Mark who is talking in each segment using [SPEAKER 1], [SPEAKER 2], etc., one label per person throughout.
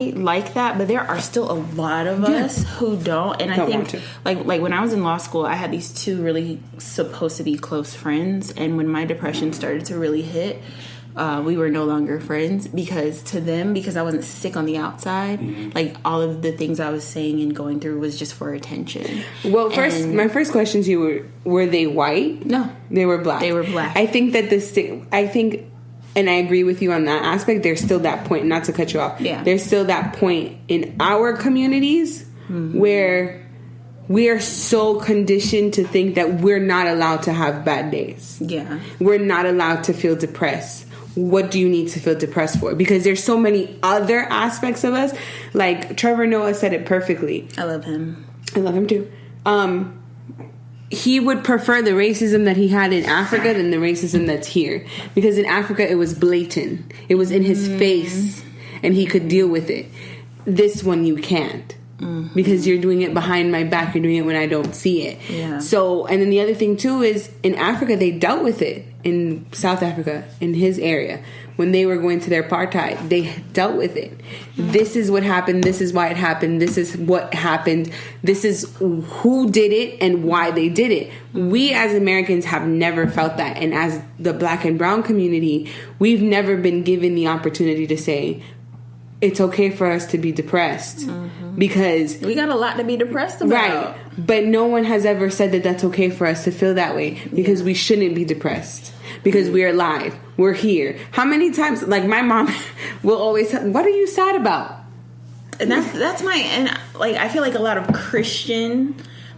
[SPEAKER 1] like that, but there are still a lot of us who don't. And I think like when I was in law school, I had these two really supposed to be close friends, and when my depression started to really hit, we were no longer friends because I wasn't sick on the outside, like all of the things I was saying and going through was just for attention.
[SPEAKER 2] Well, my first question to you were they white?
[SPEAKER 1] No,
[SPEAKER 2] they were black. I think that and I agree with you on that aspect. There's still that point, not to cut you off.
[SPEAKER 1] Yeah.
[SPEAKER 2] There's still that point in our communities where we are so conditioned to think that we're not allowed to have bad days.
[SPEAKER 1] Yeah.
[SPEAKER 2] We're not allowed to feel depressed. What do you need to feel depressed for? Because there's so many other aspects of us. Like Trevor Noah said it perfectly.
[SPEAKER 1] I love him.
[SPEAKER 2] I love him too. He would prefer the racism that he had in Africa than the racism that's here. Because in Africa, it was blatant. It was in his face, and he could deal with it. This one, you can't. Because you're doing it behind my back. You're doing it when I don't see it.
[SPEAKER 1] Yeah.
[SPEAKER 2] So, and then the other thing, too, is in Africa, they dealt with it. In South Africa, in his area, when they were going to their apartheid, they dealt with it. This is what happened. This is why it happened. This is what happened. This is who did it and why they did it. We as Americans have never felt that. And as the black and brown community, we've never been given the opportunity to say, it's okay for us to be depressed. Because
[SPEAKER 1] we got a lot to be depressed about.
[SPEAKER 2] Right. But no one has ever said that that's okay for us to feel that way. Because we shouldn't be depressed. Because we're alive. We're here. How many times, like my mom will always say, what are you sad about?
[SPEAKER 1] And that's I feel like a lot of Christian,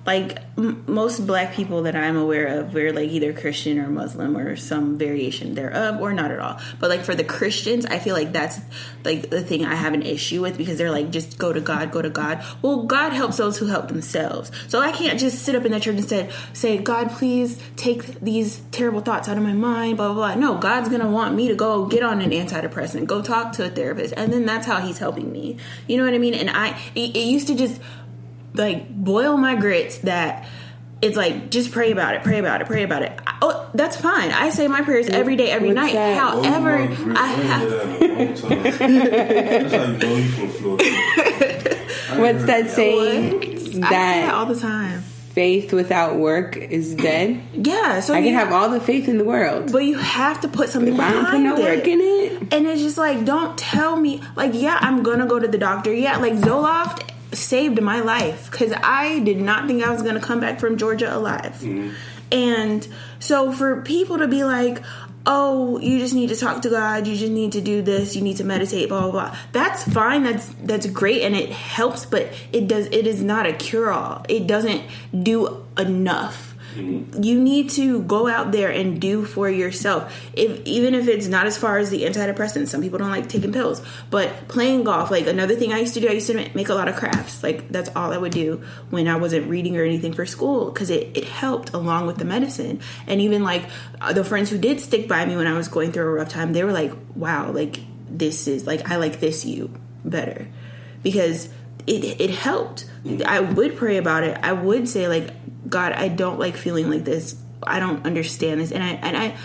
[SPEAKER 1] like most black people that I'm aware of, we're like either Christian or Muslim or some variation thereof, or not at all. But like for the Christians, I feel like that's like the thing I have an issue with, because they're like, just go to God, go to God. Well, God helps those who help themselves. So I can't just sit up in that church and say, God, please take these terrible thoughts out of my mind, blah, blah, blah. No, God's going to want me to go get on an antidepressant, go talk to a therapist. And then that's how he's helping me. You know what I mean? And it used to just like boil my grits that it's like, just pray about it. Oh, that's fine. I say my prayers every day, every night.
[SPEAKER 2] That?
[SPEAKER 1] However, I have.
[SPEAKER 3] That's how you know you from Florida.
[SPEAKER 2] What's that saying?
[SPEAKER 1] I say that all the time.
[SPEAKER 2] Faith without work is dead.
[SPEAKER 1] Yeah, so
[SPEAKER 2] I can have all the faith in the world,
[SPEAKER 1] but you have to put something behind it.
[SPEAKER 2] I don't put no work in it.
[SPEAKER 1] And it's just like, don't tell me, like, yeah, I'm gonna go to the doctor. Yeah, like Zoloft saved my life because I did not think I was going to come back from Georgia alive. And so for people to be like, oh, you just need to talk to God, you just need to do this, you need to meditate, blah, blah, blah. That's fine. That's great. And it helps, but it is not a cure-all. It doesn't do enough. You need to go out there and do for yourself. Even if it's not as far as the antidepressants. Some people don't like taking pills. But playing golf, like another thing I used to do, I used to make a lot of crafts. Like that's all I would do when I wasn't reading or anything for school, because it helped along with the medicine. And even like the friends who did stick by me when I was going through a rough time, they were like, wow, like this is like, I like this you better, because it helped. I would pray about it. I would say like, God, I don't like feeling like this. I don't understand this. And I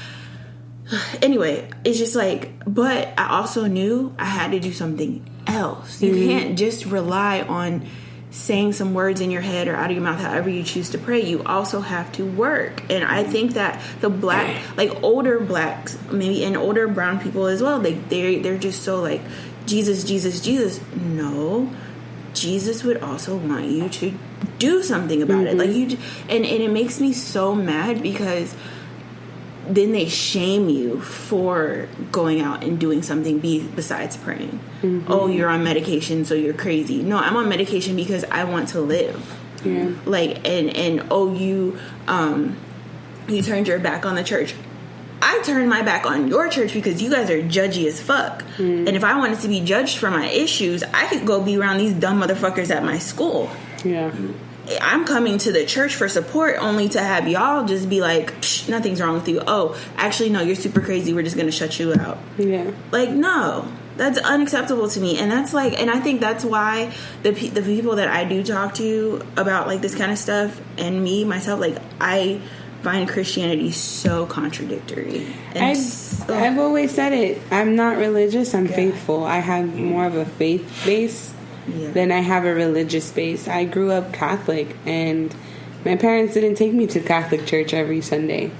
[SPEAKER 1] anyway, it's just like, but I also knew I had to do something else. You can't just rely on saying some words in your head or out of your mouth, however you choose to pray. You also have to work. And I think that the black, like older blacks, maybe, and older brown people as well, like they're just so like, Jesus, Jesus, Jesus. No, Jesus would also want you to do something about it. Like you, and it makes me so mad, because then they shame you for going out and doing something besides praying. Oh, you're on medication, so you're crazy. No, I'm on medication because I want to live. Like, and oh, you turned your back on the church. I turned my back on your church because you guys are judgy as fuck. And if I wanted to be judged for my issues, I could go be around these dumb motherfuckers at my school. I'm coming to the church for support, only to have y'all just be like, nothing's wrong with you. Oh, actually, no, you're super crazy. We're just going to shut you out. Like, no, that's unacceptable to me. And that's like, and I think that's why the people that I do talk to about like this kind of stuff, and me, myself, like I find Christianity so contradictory. And
[SPEAKER 2] I've always said it. I'm not religious. I'm faithful. I have more of a faith base than I have a religious base. I grew up Catholic, and my parents didn't take me to Catholic church every Sunday.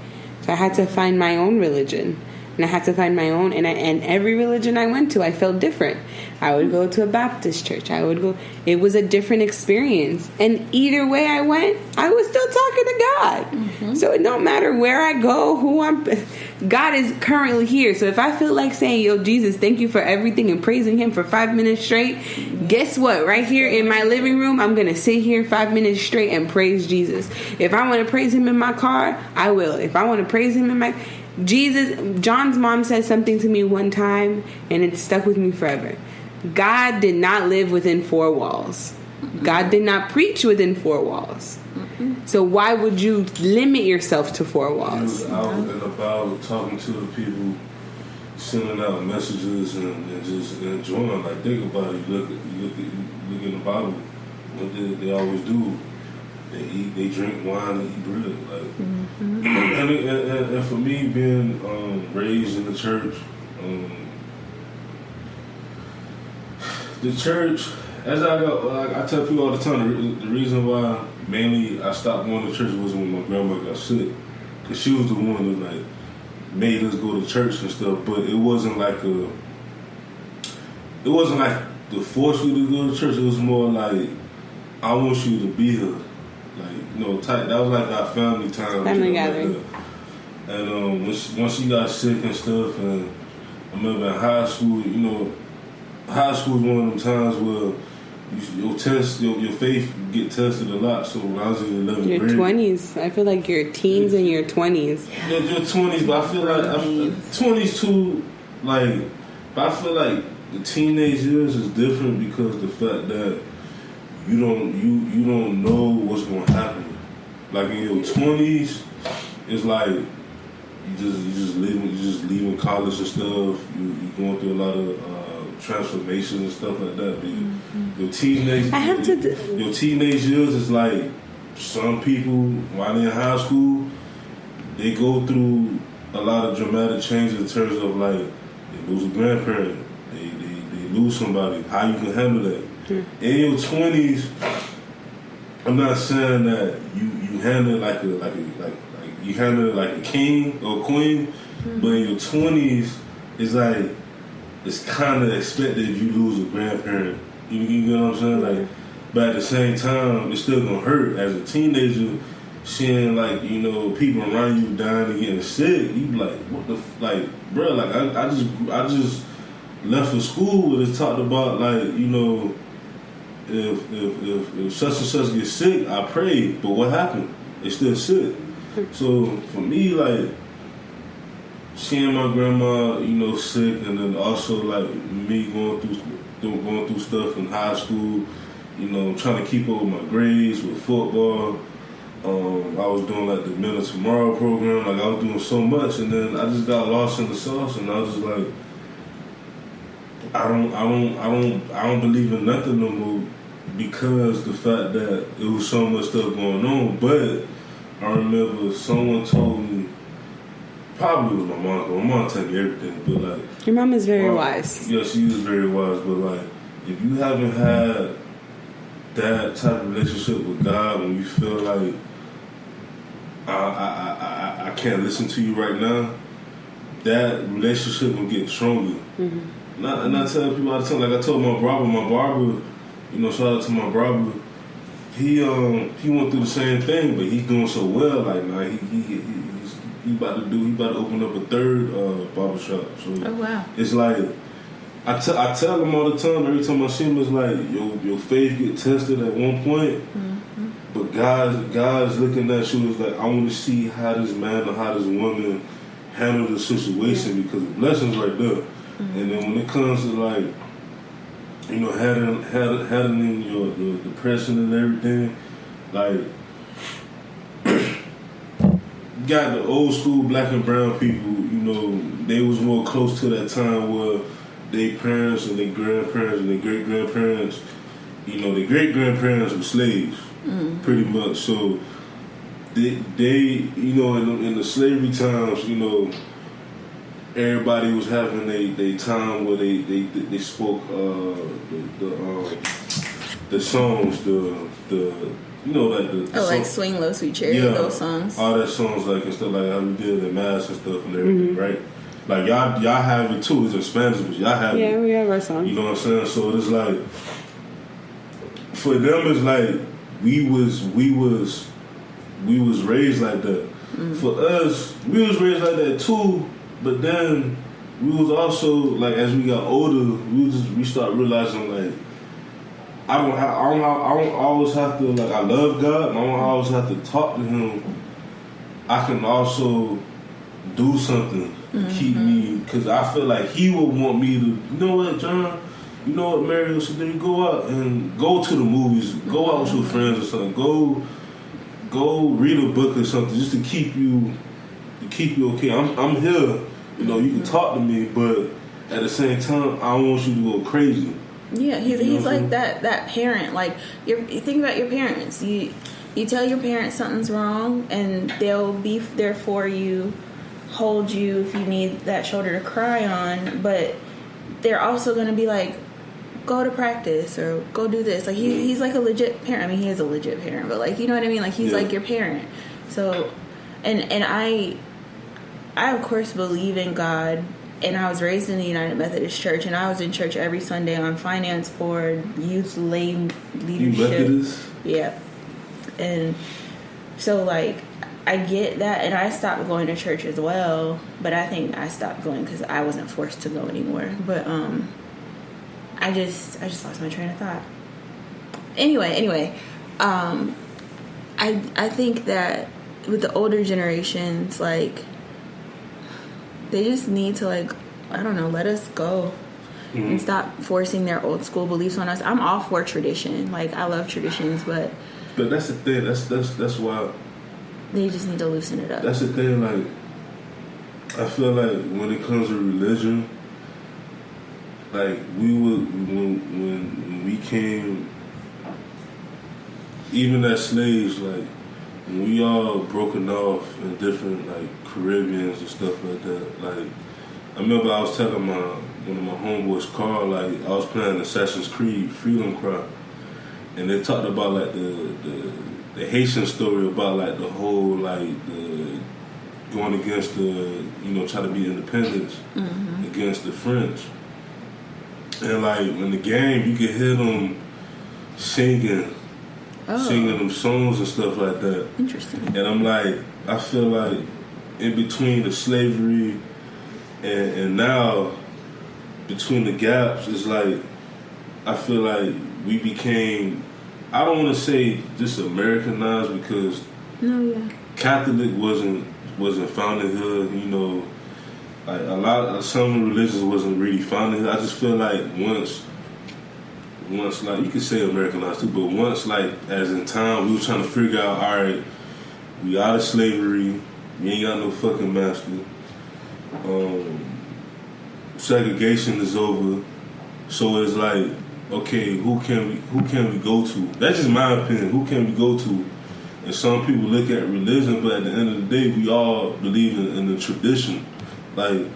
[SPEAKER 2] So I had to find my own religion. And I had to find my own. And every religion I went to, I felt different. I would go to a Baptist church. It was a different experience. And either way I went, I was still talking to God. Mm-hmm. So it don't matter where I go, God is currently here. So if I feel like saying, yo, Jesus, thank you for everything, and praising him for 5 minutes straight, guess what? Right here in my living room, I'm going to sit here 5 minutes straight and praise Jesus. If I want to praise him in my car, I will. If I want to praise him in my... John's mom said something to me one time, and it stuck with me forever. God did not live within 4 walls. God did not preach within 4 walls. So why would you limit yourself to 4 walls?
[SPEAKER 3] He was out and about talking to the people, sending out messages and just enjoying. Like, think about it. You look in the Bible. What they always do. They eat, they drink wine, and eat bread. Like, and for me, being raised in the church, the church, as I go, I tell people all the time, the reason why mainly I stopped going to church was when my grandma got sick, because she was the one that like made us go to church and stuff. But it wasn't like to force you to go to church. It was more like, I want you to be here. Like, you know, that was like our family time.
[SPEAKER 2] Family gathering.
[SPEAKER 3] Like and once she got sick and stuff, and I remember in high school, you know, high school was one of them times where your faith get tested a lot. So when I was in 11th grade,
[SPEAKER 2] your 20s. I feel like your teens and your 20s.
[SPEAKER 3] Yeah, your 20s, but I feel like 20s too. Like, but I feel like the teenage years is different because the fact that you don't know what's gonna happen. Like in your 20s, it's like you just leaving college and stuff. You going through a lot of transformation and stuff like that. But your teenage your teenage years is like, some people while they're in high school, they go through a lot of dramatic changes in terms of like they lose a grandparent, they lose somebody. How you can handle that? In your 20s, I'm not saying that you handle it like you handle it like a king or a queen, but in your 20s, it's like it's kind of expected if you lose a grandparent. You get what I'm saying? Like, but at the same time, it's still gonna hurt. As a teenager, seeing like, you know, people around you dying and getting sick, you be like, what the like, bro? Like I just left for school where it's talked about like, you know, if such and such gets sick, I pray. But what happened? They still sick. So for me, like, seeing my grandma, you know, sick, and then also like me going through stuff in high school, you know, trying to keep up with my grades with football. I was doing like the Men of Tomorrow program. Like, I was doing so much, and then I just got lost in the sauce, and I was just like, I don't believe in nothing no more, because the fact that it was so much stuff going on. But I remember someone told me, probably was my mom. My mom told me everything, but like,
[SPEAKER 2] your mom is very wise.
[SPEAKER 3] Yeah, she is very wise. But like, if you haven't had that type of relationship with God, when you feel like I can't listen to you right now, that relationship will get stronger. And I tell people all the time, like I told my barber, you know, shout out to my barber. He went through the same thing, but he's doing so well. Like, now he about to open up a third barbershop. So
[SPEAKER 1] oh wow!
[SPEAKER 3] It's like I tell him all the time. Every time I see him, it's like your faith get tested at one point, but God's looking at you. It's like, I want to see how this man or how this woman handle the situation, because the blessings right there. And then when it comes to like, you know, handling your depression and everything, like, you got the old school black and brown people, you know, they was more close to that time where their parents and their grandparents and their great grandparents, you know, their great grandparents were slaves, pretty much. So they you know, in the slavery times, you know, everybody was having they time where they spoke the songs, the you know, like the
[SPEAKER 1] like Swing Low Sweet Cherry, those songs,
[SPEAKER 3] all that songs, like, and stuff, like how we did the mass and stuff and everything, right? Like y'all have it too. It's in Spanish, but y'all have it.
[SPEAKER 2] Yeah, we have our songs.
[SPEAKER 3] You know what I'm saying? So it's like, for them, it's like we was raised like that. For us, we was raised like that too. But then we was also like, as we got older, we start realizing, like, I don't always have to, like, I love God, and I don't always have to talk to Him. I can also do something to keep me, because I feel like He would want me to, you know what, John? You know what, Mario? So then you go out and go to the movies, go out with your friends or something, go read a book or something, just to keep you okay. I'm here. You know, you can talk to me, but at the same time, I don't want you to go crazy.
[SPEAKER 1] Yeah, he's like that parent. Like, you think about your parents. You tell your parents something's wrong, and they'll be there for you, hold you if you need that shoulder to cry on. But they're also going to be like, go to practice or go do this. Like, he's like a legit parent. I mean, he is a legit parent, but, like, you know what I mean? Like, he's like your parent. So, and I of course believe in God. And I was raised in the United Methodist Church, and I was in church every Sunday on finance board, youth lay leadership.
[SPEAKER 3] You Methodist?
[SPEAKER 1] Yeah. And so, like, I get that, and I stopped going to church as well, but I think I stopped going because I wasn't forced to go anymore. But I just lost my train of thought. Anyway, I think that with the older generations, like, they just need to, like, I don't know, let us go and stop forcing their old school beliefs on us. I'm all for tradition. Like, I love traditions, but
[SPEAKER 3] that's the thing. That's why
[SPEAKER 1] they just need to loosen it up.
[SPEAKER 3] That's the thing. Like, I feel like when it comes to religion, like, we would when we came, even as slaves, like, we all broken off in different, like, Caribbeans and stuff like that. Like, I remember I was telling one of my homeboys, Carl, like, I was playing Assassin's Creed Freedom Cry, and they talked about, like, the Haitian story about, like, the whole, like, the going against the, you know, trying to be independence against the French. And, like, in the game, you could hear them singing them songs and stuff like that.
[SPEAKER 1] Interesting.
[SPEAKER 3] And I'm like, I feel like in between the slavery and now, between the gaps, it's like, I feel like we became, I don't want to say just Americanized, because Catholic wasn't founded here, you know. Like, some religions wasn't really founded here. I just feel like once, like, you could say Americanized too, but once, like, as in time, we were trying to figure out, all right, we out of slavery, we ain't got no fucking master, segregation is over, so it's like, okay, who can we go to? That's just my opinion. Who can we go to? And some people look at religion, but at the end of the day, we all believe in the tradition. Like,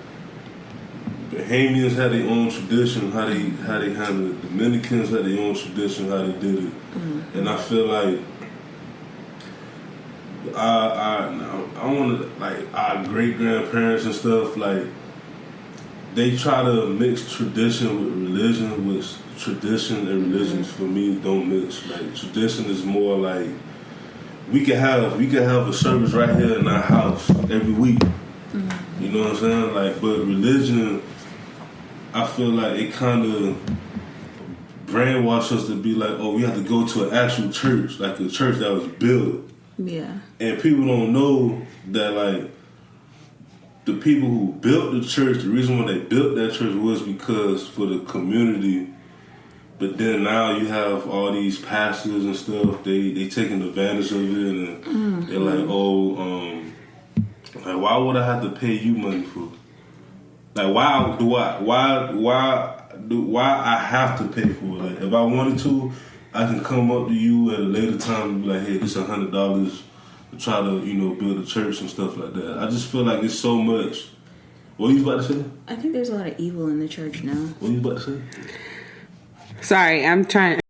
[SPEAKER 3] Bahamians had their own tradition, how they handled it. Dominicans had their own tradition, how they did it. And I feel like I want to, like, our great grandparents and stuff, like, they try to mix tradition with religion, which tradition and religion for me don't mix. Like, tradition is more like, we could have a service right here in our house every week. You know what I'm saying? Like, but religion, I feel like it kind of brainwashed us to be like, oh, we have to go to an actual church, like a church that was built.
[SPEAKER 1] Yeah.
[SPEAKER 3] And people don't know that, like, the people who built the church, the reason why they built that church was because for the community. But then now you have all these pastors and stuff, they taking advantage of it, and they're like, oh, like, why would I have to pay you money for? Like, why I have to pay for it? Like, if I wanted to, I can come up to you at a later time and be like, hey, this $100 try to, build a church and stuff like that. I just feel like it's so much. What you about to say?
[SPEAKER 1] I think there's a lot of evil in the church now.
[SPEAKER 3] What you about to say?
[SPEAKER 2] Sorry, I'm trying.